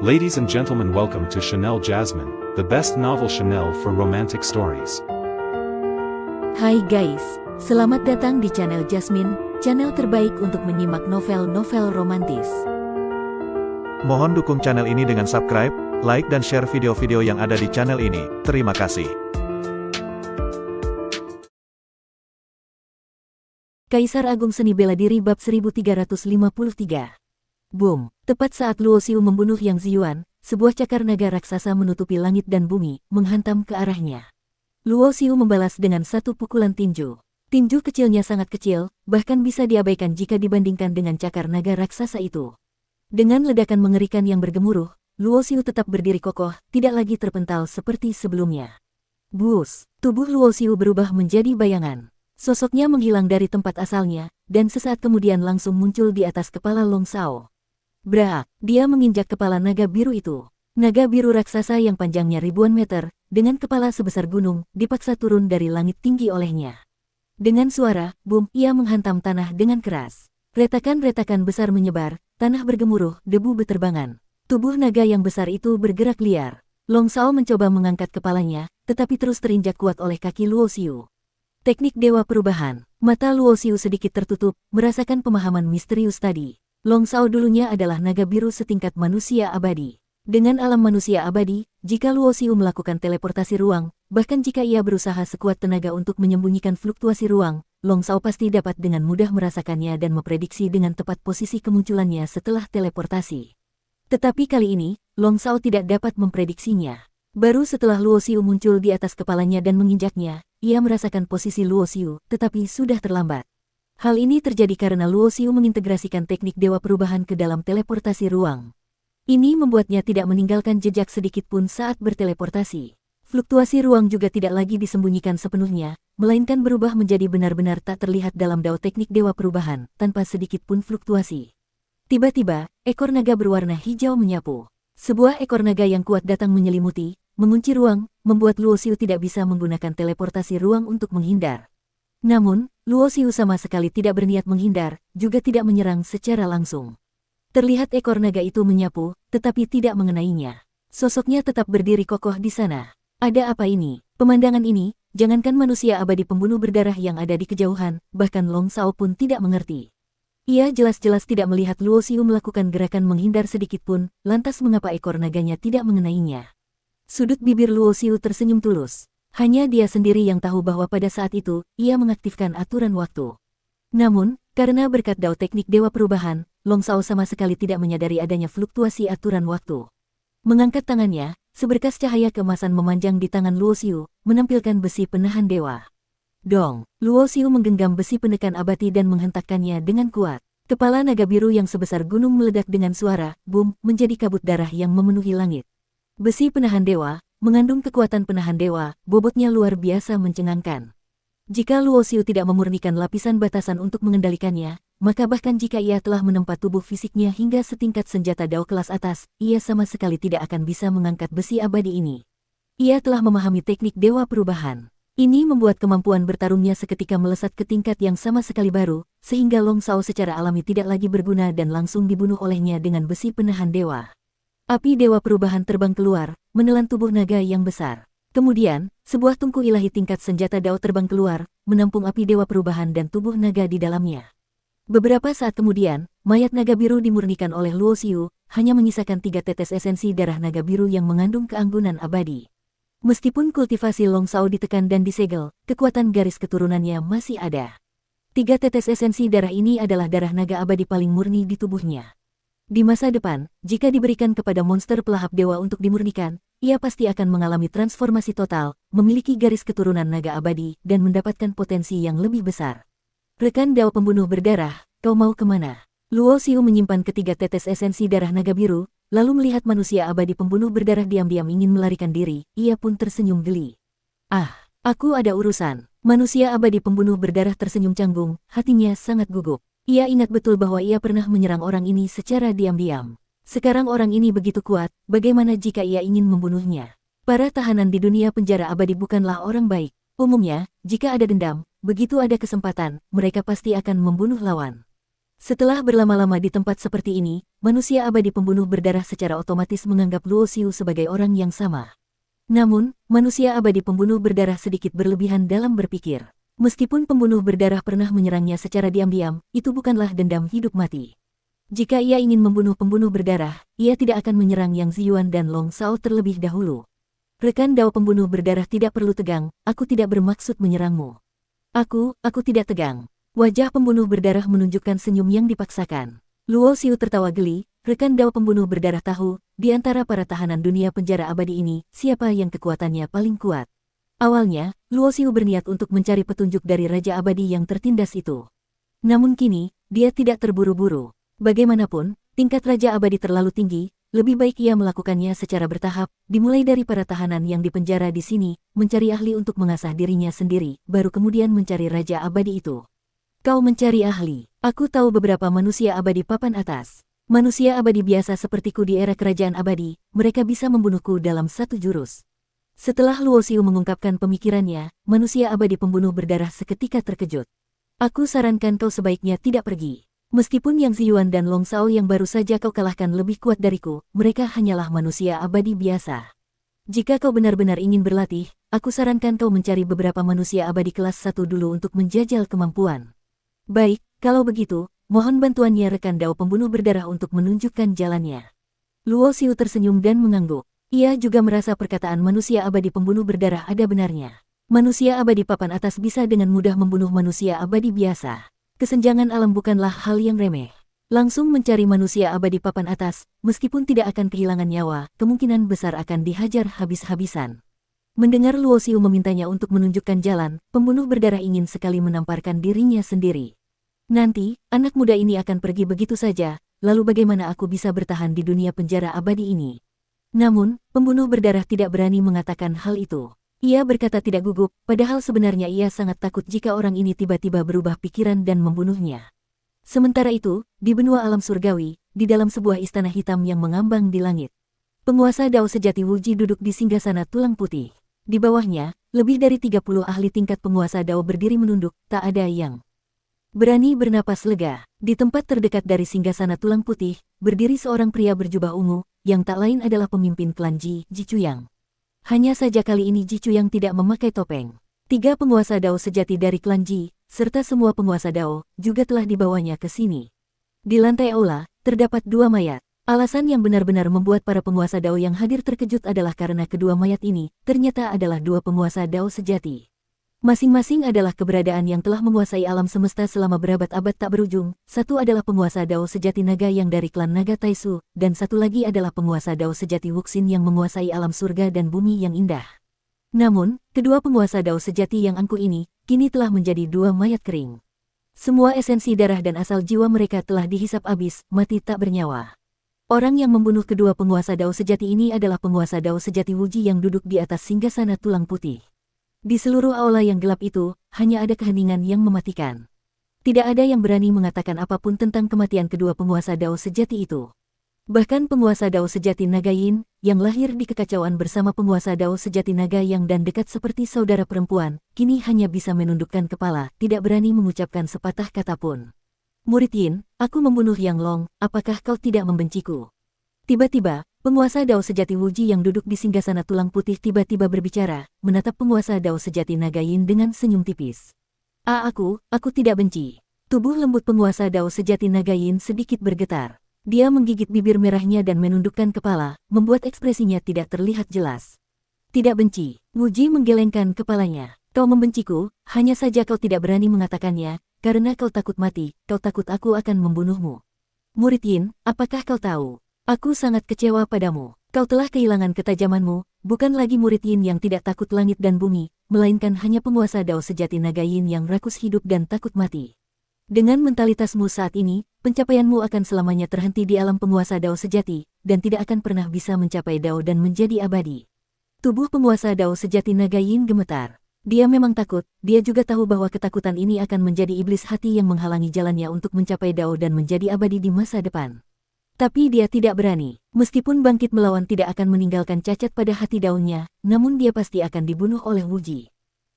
Ladies and gentlemen, welcome to Chanel Jasmine, the best novel Chanel for romantic stories. Hai guys, selamat datang di channel Jasmine, channel terbaik untuk menyimak novel-novel romantis. Mohon dukung channel ini dengan subscribe, like dan share video-video yang ada di channel ini. Terima kasih. Kaisar Agung Seni Bela Diri bab 1353. Boom, tepat saat Luo Xiu membunuh Yang Ziyuan, sebuah cakar naga raksasa menutupi langit dan bumi, menghantam ke arahnya. Luo Xiu membalas dengan satu pukulan tinju. Tinju kecilnya sangat kecil, bahkan bisa diabaikan jika dibandingkan dengan cakar naga raksasa itu. Dengan ledakan mengerikan yang bergemuruh, Luo Xiu tetap berdiri kokoh, tidak lagi terpental seperti sebelumnya. Bus, tubuh Luo Xiu berubah menjadi bayangan. Sosoknya menghilang dari tempat asalnya, dan sesaat kemudian langsung muncul di atas kepala Long Shao. Brak, dia menginjak kepala naga biru itu. Naga biru raksasa yang panjangnya ribuan meter, dengan kepala sebesar gunung, dipaksa turun dari langit tinggi olehnya. Dengan suara, boom, ia menghantam tanah dengan keras. Retakan-retakan besar menyebar, tanah bergemuruh, debu beterbangan. Tubuh naga yang besar itu bergerak liar. Long Shao mencoba mengangkat kepalanya, tetapi terus terinjak kuat oleh kaki Luo Xiu. Teknik Dewa Perubahan. Mata Luo Xiu sedikit tertutup, merasakan pemahaman misterius tadi. Long Shao dulunya adalah naga biru setingkat manusia abadi. Dengan alam manusia abadi, jika Luo Xiu melakukan teleportasi ruang, bahkan jika ia berusaha sekuat tenaga untuk menyembunyikan fluktuasi ruang, Long Shao pasti dapat dengan mudah merasakannya dan memprediksi dengan tepat posisi kemunculannya setelah teleportasi. Tetapi kali ini, Long Shao tidak dapat memprediksinya. Baru setelah Luo Xiu muncul di atas kepalanya dan menginjaknya, ia merasakan posisi Luo Xiu, tetapi sudah terlambat. Hal ini terjadi karena Luo Xiu mengintegrasikan teknik Dewa Perubahan ke dalam teleportasi ruang. Ini membuatnya tidak meninggalkan jejak sedikit pun saat berteleportasi. Fluktuasi ruang juga tidak lagi disembunyikan sepenuhnya, melainkan berubah menjadi benar-benar tak terlihat dalam dao teknik Dewa Perubahan, tanpa sedikit pun fluktuasi. Tiba-tiba, ekor naga berwarna hijau menyapu. Sebuah ekor naga yang kuat datang menyelimuti, mengunci ruang, membuat Luo Xiu tidak bisa menggunakan teleportasi ruang untuk menghindar. Namun, Luo Xiu sama sekali tidak berniat menghindar, juga tidak menyerang secara langsung. Terlihat ekor naga itu menyapu, tetapi tidak mengenainya. Sosoknya tetap berdiri kokoh di sana. Ada apa ini? Pemandangan ini, jangankan manusia abadi pembunuh berdarah yang ada di kejauhan, bahkan Long Shao pun tidak mengerti. Ia jelas-jelas tidak melihat Luo Xiu melakukan gerakan menghindar sedikit pun, lantas mengapa ekor naganya tidak mengenainya? Sudut bibir Luo Xiu tersenyum tulus. Hanya dia sendiri yang tahu bahwa pada saat itu, ia mengaktifkan aturan waktu. Namun, karena berkat dao teknik Dewa Perubahan, Long Shao sama sekali tidak menyadari adanya fluktuasi aturan waktu. Mengangkat tangannya, seberkas cahaya keemasan memanjang di tangan Luo Xiu, menampilkan besi penahan dewa. Dong, Luo Xiu menggenggam besi penekan abadi dan menghentakkannya dengan kuat. Kepala naga biru yang sebesar gunung meledak dengan suara, boom, menjadi kabut darah yang memenuhi langit. Besi penahan dewa, mengandung kekuatan penahan dewa, bobotnya luar biasa mencengangkan. Jika Luo Xiu tidak memurnikan lapisan batasan untuk mengendalikannya, maka bahkan jika ia telah menempa tubuh fisiknya hingga setingkat senjata dao kelas atas, ia sama sekali tidak akan bisa mengangkat besi abadi ini. Ia telah memahami teknik Dewa Perubahan. Ini membuat kemampuan bertarungnya seketika melesat ke tingkat yang sama sekali baru, sehingga Long Shao secara alami tidak lagi berguna dan langsung dibunuh olehnya dengan besi penahan dewa. Api Dewa Perubahan terbang keluar, menelan tubuh naga yang besar. Kemudian, sebuah tungku ilahi tingkat senjata dao terbang keluar, menampung api Dewa Perubahan dan tubuh naga di dalamnya. Beberapa saat kemudian, mayat naga biru dimurnikan oleh Luo Xiu, hanya menyisakan 3 tetes esensi darah naga biru yang mengandung keanggunan abadi. Meskipun kultivasi Long Shao ditekan dan disegel, kekuatan garis keturunannya masih ada. 3 tetes esensi darah ini adalah darah naga abadi paling murni di tubuhnya. Di masa depan, jika diberikan kepada monster pelahap dewa untuk dimurnikan, ia pasti akan mengalami transformasi total, memiliki garis keturunan naga abadi, dan mendapatkan potensi yang lebih besar. Rekan dao pembunuh berdarah, kau mau kemana? Luo Xiu menyimpan ketiga tetes esensi darah naga biru, lalu melihat manusia abadi pembunuh berdarah diam-diam ingin melarikan diri, ia pun tersenyum geli. Ah, aku ada urusan. Manusia abadi pembunuh berdarah tersenyum canggung, hatinya sangat gugup. Ia ingat betul bahwa ia pernah menyerang orang ini secara diam-diam. Sekarang orang ini begitu kuat, bagaimana jika ia ingin membunuhnya? Para tahanan di dunia penjara abadi bukanlah orang baik. Umumnya, jika ada dendam, begitu ada kesempatan, mereka pasti akan membunuh lawan. Setelah berlama-lama di tempat seperti ini, manusia abadi pembunuh berdarah secara otomatis menganggap Luo Xiu sebagai orang yang sama. Namun, manusia abadi pembunuh berdarah sedikit berlebihan dalam berpikir. Meskipun pembunuh berdarah pernah menyerangnya secara diam-diam, itu bukanlah dendam hidup mati. Jika ia ingin membunuh pembunuh berdarah, ia tidak akan menyerang Yang Ziyuan dan Long Shao terlebih dahulu. Rekan Dao pembunuh berdarah tidak perlu tegang, aku tidak bermaksud menyerangmu. Aku tidak tegang. Wajah pembunuh berdarah menunjukkan senyum yang dipaksakan. Luo Xiu tertawa geli, rekan Dao pembunuh berdarah tahu, di antara para tahanan dunia penjara abadi ini, siapa yang kekuatannya paling kuat. Awalnya, Luo Xiu berniat untuk mencari petunjuk dari Raja Abadi yang tertindas itu. Namun kini, dia tidak terburu-buru. Bagaimanapun, tingkat Raja Abadi terlalu tinggi, lebih baik ia melakukannya secara bertahap, dimulai dari para tahanan yang dipenjara di sini, mencari ahli untuk mengasah dirinya sendiri, baru kemudian mencari Raja Abadi itu. Kau mencari ahli. Aku tahu beberapa manusia abadi papan atas. Manusia abadi biasa sepertiku di era kerajaan abadi, mereka bisa membunuhku dalam satu jurus. Setelah Luo Xiu mengungkapkan pemikirannya, manusia abadi pembunuh berdarah seketika terkejut. Aku sarankan kau sebaiknya tidak pergi. Meskipun Yang Ziyuan dan Long Shao yang baru saja kau kalahkan lebih kuat dariku, mereka hanyalah manusia abadi biasa. Jika kau benar-benar ingin berlatih, aku sarankan kau mencari beberapa manusia abadi kelas 1 dulu untuk menjajal kemampuan. Baik, kalau begitu, mohon bantuannya rekan Dao pembunuh berdarah untuk menunjukkan jalannya. Luo Xiu tersenyum dan mengangguk. Ia juga merasa perkataan manusia abadi pembunuh berdarah ada benarnya. Manusia abadi papan atas bisa dengan mudah membunuh manusia abadi biasa. Kesenjangan alam bukanlah hal yang remeh. Langsung mencari manusia abadi papan atas, meskipun tidak akan kehilangan nyawa, kemungkinan besar akan dihajar habis-habisan. Mendengar Luo Xiu memintanya untuk menunjukkan jalan, pembunuh berdarah ingin sekali menamparkan dirinya sendiri. Nanti, anak muda ini akan pergi begitu saja, lalu bagaimana aku bisa bertahan di dunia penjara abadi ini? Namun, pembunuh berdarah tidak berani mengatakan hal itu. Ia berkata tidak gugup, padahal sebenarnya ia sangat takut jika orang ini tiba-tiba berubah pikiran dan membunuhnya. Sementara itu, di benua alam surgawi, di dalam sebuah istana hitam yang mengambang di langit, penguasa Dao sejati Wuji duduk di singgasana tulang putih. Di bawahnya, lebih dari 30 ahli tingkat penguasa Dao berdiri menunduk, tak ada yang berani bernapas lega. Di tempat terdekat dari singgasana tulang putih, berdiri seorang pria berjubah ungu, yang tak lain adalah pemimpin klan Ji Chuyang. Hanya saja kali ini Ji Chuyang tidak memakai topeng. 3 penguasa Dao sejati dari klan Ji, serta semua penguasa Dao, juga telah dibawanya ke sini. Di lantai aula, terdapat 2 mayat. Alasan yang benar-benar membuat para penguasa Dao yang hadir terkejut adalah karena kedua mayat ini, ternyata adalah 2 penguasa Dao sejati. Masing-masing adalah keberadaan yang telah menguasai alam semesta selama berabad-abad tak berujung. Satu adalah penguasa Dao sejati naga yang dari klan naga Taisu, dan satu lagi adalah penguasa Dao sejati Wuxin yang menguasai alam surga dan bumi yang indah. Namun, kedua penguasa Dao sejati yang angkuh ini, kini telah menjadi 2 mayat kering. Semua esensi darah dan asal jiwa mereka telah dihisap habis, mati tak bernyawa. Orang yang membunuh kedua penguasa Dao sejati ini adalah penguasa Dao sejati Wuji yang duduk di atas singgasana tulang putih. Di seluruh aula yang gelap itu, hanya ada keheningan yang mematikan. Tidak ada yang berani mengatakan apapun tentang kematian kedua penguasa Dao sejati itu. Bahkan penguasa Dao sejati Naga Yin, yang lahir di kekacauan bersama penguasa Dao sejati Naga Yang dan dekat seperti saudara perempuan, kini hanya bisa menundukkan kepala, tidak berani mengucapkan sepatah kata pun. Murid Yin, aku membunuh Yang Long, apakah kau tidak membenciku? Tiba-tiba, penguasa Dao sejati Wuji yang duduk di singgasana tulang putih tiba-tiba berbicara, menatap penguasa Dao sejati Naga Yin dengan senyum tipis. Aku tidak benci. Tubuh lembut penguasa Dao sejati Naga Yin sedikit bergetar. Dia menggigit bibir merahnya dan menundukkan kepala, membuat ekspresinya tidak terlihat jelas. Tidak benci. Wuji menggelengkan kepalanya. Kau membenciku, hanya saja kau tidak berani mengatakannya, karena kau takut mati, kau takut aku akan membunuhmu. Murid Yin, apakah kau tahu? Aku sangat kecewa padamu. Kau telah kehilangan ketajamanmu, bukan lagi murid Yin yang tidak takut langit dan bumi, melainkan hanya penguasa Dao sejati Naga Yin yang rakus hidup dan takut mati. Dengan mentalitasmu saat ini, pencapaianmu akan selamanya terhenti di alam penguasa Dao sejati, dan tidak akan pernah bisa mencapai Dao dan menjadi abadi. Tubuh penguasa Dao sejati Naga Yin gemetar. Dia memang takut, dia juga tahu bahwa ketakutan ini akan menjadi iblis hati yang menghalangi jalannya untuk mencapai Dao dan menjadi abadi di masa depan. Tapi dia tidak berani. Meskipun bangkit melawan tidak akan meninggalkan cacat pada hati daunnya, namun dia pasti akan dibunuh oleh Wuji.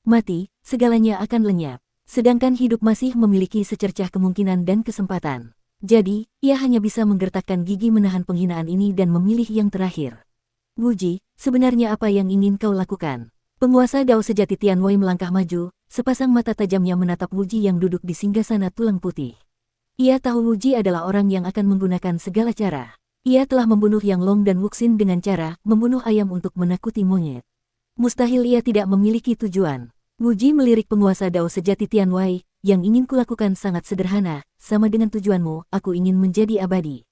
Mati, segalanya akan lenyap. Sedangkan hidup masih memiliki secercah kemungkinan dan kesempatan. Jadi, ia hanya bisa menggertakkan gigi menahan penghinaan ini dan memilih yang terakhir. Wuji, sebenarnya apa yang ingin kau lakukan? Penguasa Dao sejati Tian Wei melangkah maju, sepasang mata tajamnya menatap Wuji yang duduk di singgasana tulang putih. Ia tahu Wuji adalah orang yang akan menggunakan segala cara. Ia telah membunuh Yang Long dan Wuxin dengan cara membunuh ayam untuk menakuti monyet. Mustahil ia tidak memiliki tujuan. Wuji melirik penguasa Dao sejati Tian Wei, yang ingin kulakukan sangat sederhana, sama dengan tujuanmu, aku ingin menjadi abadi.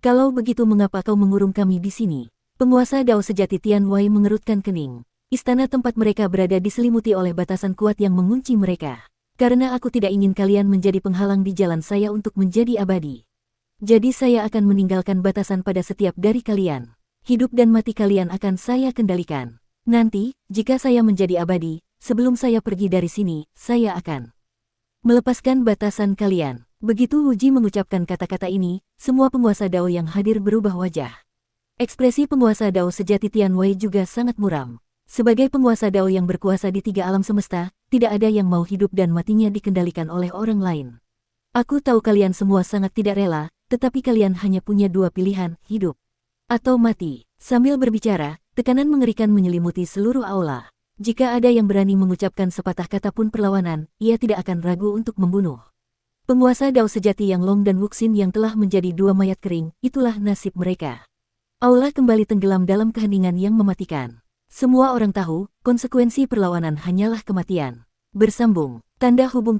Kalau begitu mengapa kau mengurung kami di sini? Penguasa Dao sejati Tian Wei mengerutkan kening. Istana tempat mereka berada diselimuti oleh batasan kuat yang mengunci mereka. Karena aku tidak ingin kalian menjadi penghalang di jalan saya untuk menjadi abadi. Jadi saya akan meninggalkan batasan pada setiap dari kalian. Hidup dan mati kalian akan saya kendalikan. Nanti, jika saya menjadi abadi, sebelum saya pergi dari sini, saya akan melepaskan batasan kalian. Begitu Wuji mengucapkan kata-kata ini, semua penguasa Dao yang hadir berubah wajah. Ekspresi penguasa Dao sejati Tian Wei juga sangat muram. Sebagai penguasa Dao yang berkuasa di 3 alam semesta, tidak ada yang mau hidup dan matinya dikendalikan oleh orang lain. Aku tahu kalian semua sangat tidak rela, tetapi kalian hanya punya 2 pilihan, hidup atau mati. Sambil berbicara, tekanan mengerikan menyelimuti seluruh aula. Jika ada yang berani mengucapkan sepatah kata pun perlawanan, ia tidak akan ragu untuk membunuh. Penguasa Dao sejati Yang Long dan Wuxin yang telah menjadi 2 mayat kering, itulah nasib mereka. Aula kembali tenggelam dalam keheningan yang mematikan. Semua orang tahu, konsekuensi perlawanan hanyalah kematian. Bersambung, tanda hubung